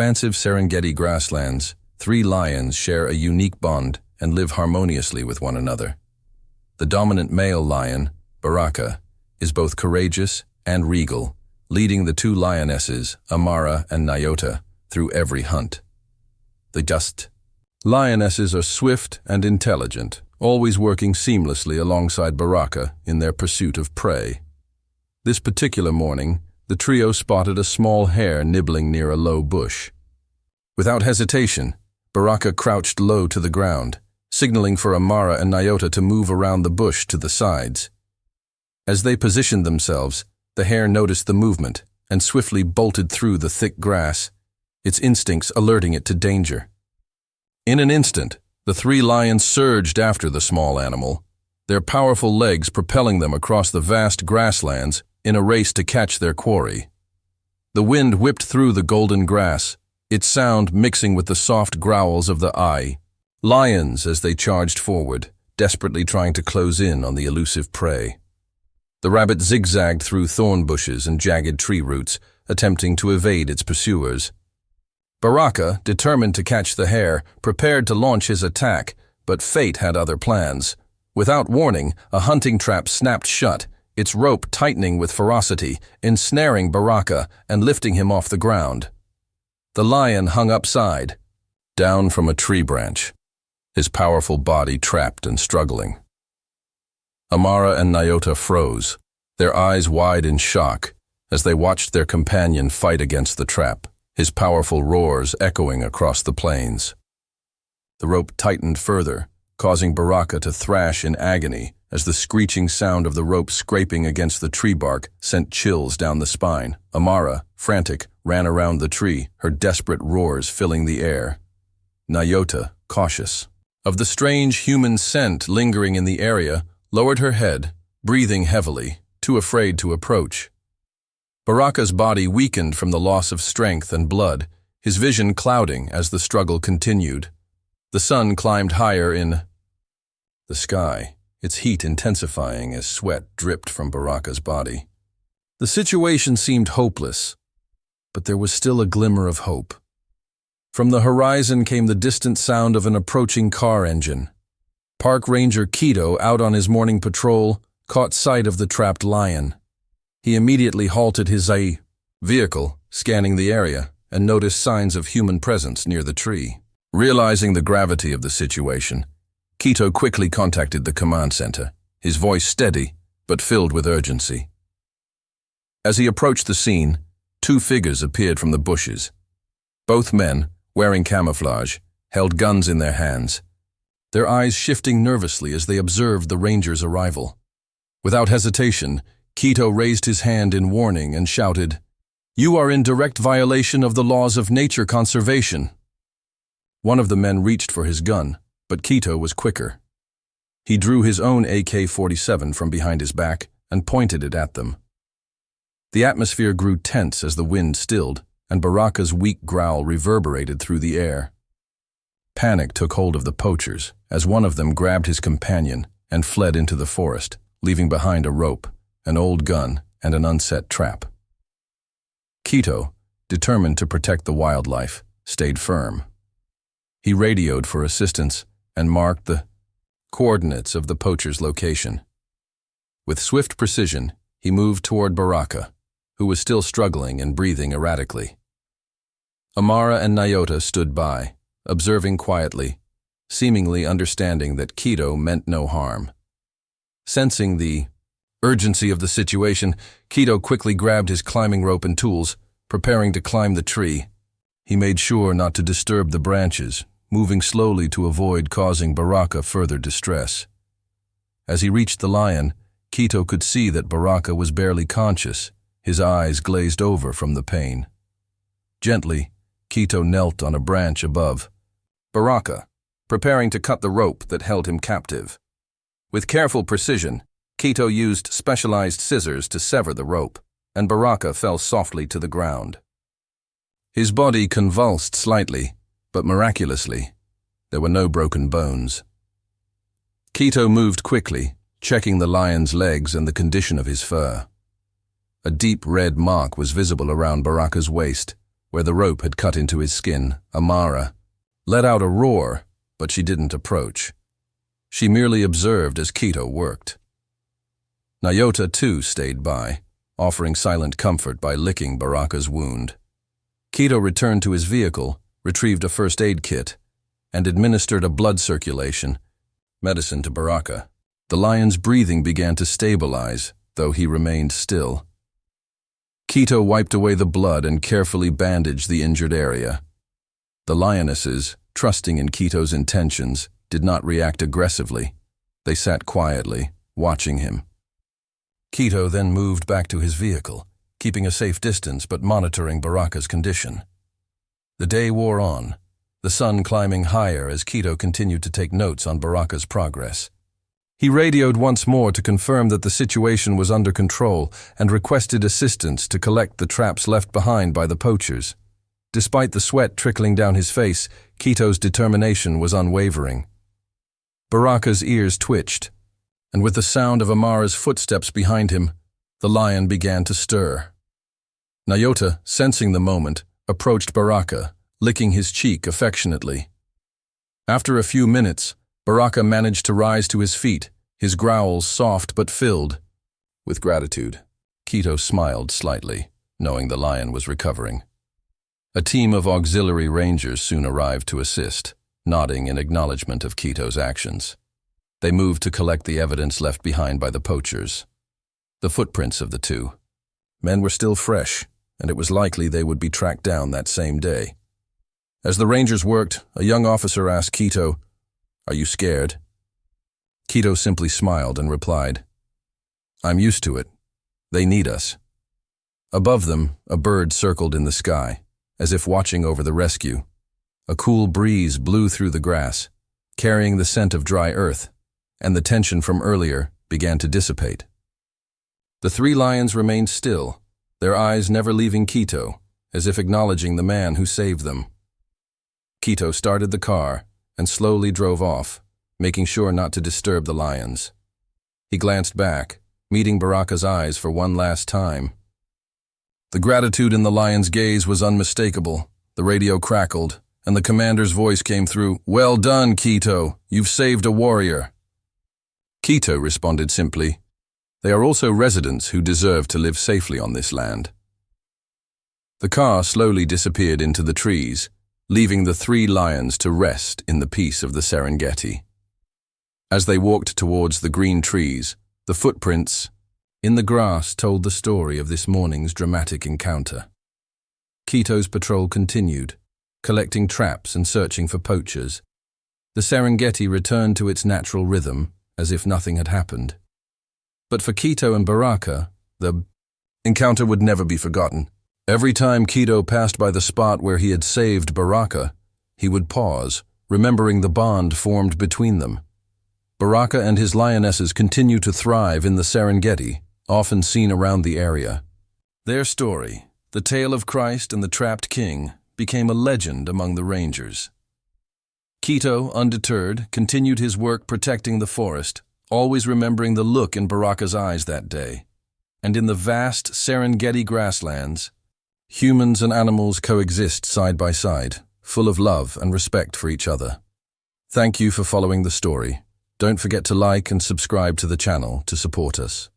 expansive Serengeti grasslands, three lions share a unique bond and live harmoniously with one another. The dominant male lion, Baraka, is both courageous and regal, leading the two lionesses, Amara and Nyota, through every hunt. The lionesses are swift and intelligent, always working seamlessly alongside Baraka in their pursuit of prey. This particular morning, the trio spotted a small hare nibbling near a low bush. Without hesitation, Baraka crouched low to the ground, signaling for Amara and Nyota to move around the bush to the sides. As they positioned themselves, the hare noticed the movement and swiftly bolted through the thick grass, its instincts alerting it to danger. In an instant, the three lions surged after the small animal, their powerful legs propelling them across the vast grasslands in a race to catch their quarry. The wind whipped through the golden grass, its sound mixing with the soft growls of the lions as they charged forward, desperately trying to close in on the elusive prey. The rabbit zigzagged through thorn bushes and jagged tree roots, attempting to evade its pursuers. Baraka, determined to catch the hare, prepared to launch his attack, but fate had other plans. Without warning, a hunting trap snapped shut, its rope tightening with ferocity, ensnaring Baraka and lifting him off the ground. The lion hung upside, down from a tree branch, his powerful body trapped and struggling. Amara and Nyota froze, their eyes wide in shock, as they watched their companion fight against the trap, his powerful roars echoing across the plains. The rope tightened further, causing Baraka to thrash in agony as the screeching sound of the rope scraping against the tree bark sent chills down the spine. Amara, frantic, ran around the tree, her desperate roars filling the air. Nyota, cautious of the strange human scent lingering in the area, lowered her head, breathing heavily, too afraid to approach. Baraka's body weakened from the loss of strength and blood, his vision clouding as the struggle continued. The sun climbed higher in the sky, its heat intensifying as sweat dripped from Baraka's body. The situation seemed hopeless, but there was still a glimmer of hope. From the horizon came the distant sound of an approaching car engine. Park Ranger Keto, out on his morning patrol, caught sight of the trapped lion. He immediately halted his vehicle, scanning the area, and noticed signs of human presence near the tree. Realizing the gravity of the situation, Keto quickly contacted the command center, his voice steady but filled with urgency. As he approached the scene, two figures appeared from the bushes. Both men, wearing camouflage, held guns in their hands, their eyes shifting nervously as they observed the ranger's arrival. Without hesitation, Keto raised his hand in warning and shouted, "You are in direct violation of the laws of nature conservation." One of the men reached for his gun, but Keto was quicker. He drew his own AK-47 from behind his back and pointed it at them. The atmosphere grew tense as the wind stilled, and Baraka's weak growl reverberated through the air. Panic took hold of the poachers as one of them grabbed his companion and fled into the forest, leaving behind a rope, an old gun, and an unset trap. Keto, determined to protect the wildlife, stayed firm. He radioed for assistance and marked the coordinates of the poacher's location. With swift precision, he moved toward Baraka, who was still struggling and breathing erratically. Amara and Nyota stood by, observing quietly, seemingly understanding that Keto meant no harm. Sensing the urgency of the situation, Keto quickly grabbed his climbing rope and tools, preparing to climb the tree. He made sure not to disturb the branches, moving slowly to avoid causing Baraka further distress. As he reached the lion, Keto could see that Baraka was barely conscious, his eyes glazed over from the pain. Gently, Keto knelt on a branch above Baraka, preparing to cut the rope that held him captive. With careful precision, Keto used specialized scissors to sever the rope, and Baraka fell softly to the ground. His body convulsed slightly, but miraculously, there were no broken bones. Keto moved quickly, checking the lion's legs and the condition of his fur. A deep red mark was visible around Baraka's waist, where the rope had cut into his skin, Amara let out a roar, but she didn't approach. She merely observed as Quito worked. Nyota, too, stayed by, offering silent comfort by licking Baraka's wound. Quito returned to his vehicle, retrieved a first aid kit, and administered a blood circulation medicine to Baraka. The lion's breathing began to stabilize, though he remained still. Quito wiped away the blood and carefully bandaged the injured area. The lionesses, trusting in Quito's intentions, did not react aggressively. They sat quietly, watching him. Quito then moved back to his vehicle, keeping a safe distance but monitoring Baraka's condition. The day wore on, the sun climbing higher as Quito continued to take notes on Baraka's progress. He radioed once more to confirm that the situation was under control and requested assistance to collect the traps left behind by the poachers. Despite the sweat trickling down his face, Quito's determination was unwavering. Baraka's ears twitched, and with the sound of Amara's footsteps behind him, the lion began to stir. Nyota, sensing the moment, approached Baraka, licking his cheek affectionately. After a few minutes, Baraka managed to rise to his feet, his growls soft but filled with gratitude. Quito smiled slightly, knowing the lion was recovering. A team of auxiliary rangers soon arrived to assist, nodding in acknowledgement of Quito's actions. They moved to collect the evidence left behind by the poachers. The footprints of the two men were still fresh, and it was likely they would be tracked down that same day. As the rangers worked, a young officer asked Quito, "Are you scared?" Quito simply smiled and replied, "I'm used to it. They need us." Above them, a bird circled in the sky, as if watching over the rescue. A cool breeze blew through the grass, carrying the scent of dry earth, and the tension from earlier began to dissipate. The three lions remained still, their eyes never leaving Quito, as if acknowledging the man who saved them. Quito started the car and slowly drove off, making sure not to disturb the lions. He glanced back, meeting Baraka's eyes for one last time. The gratitude in the lion's gaze was unmistakable. The radio crackled, and the commander's voice came through, "Well done, Quito. You've saved a warrior." Quito responded simply, "They are also residents who deserve to live safely on this land." The car slowly disappeared into the trees, leaving the three lions to rest in the peace of the Serengeti. As they walked towards the green trees, the footprints in the grass told the story of this morning's dramatic encounter. Quito's patrol continued, collecting traps and searching for poachers. The Serengeti returned to its natural rhythm, as if nothing had happened. But for Quito and Baraka, the encounter would never be forgotten. Every time Quito passed by the spot where he had saved Baraka, he would pause, remembering the bond formed between them. Baraka and his lionesses continue to thrive in the Serengeti, often seen around the area. Their story, the tale of Christ and the trapped king, became a legend among the rangers. Quito, undeterred, continued his work protecting the forest, always remembering the look in Baraka's eyes that day. And in the vast Serengeti grasslands, humans and animals coexist side by side, full of love and respect for each other. Thank you for following the story. Don't forget to like and subscribe to the channel to support us.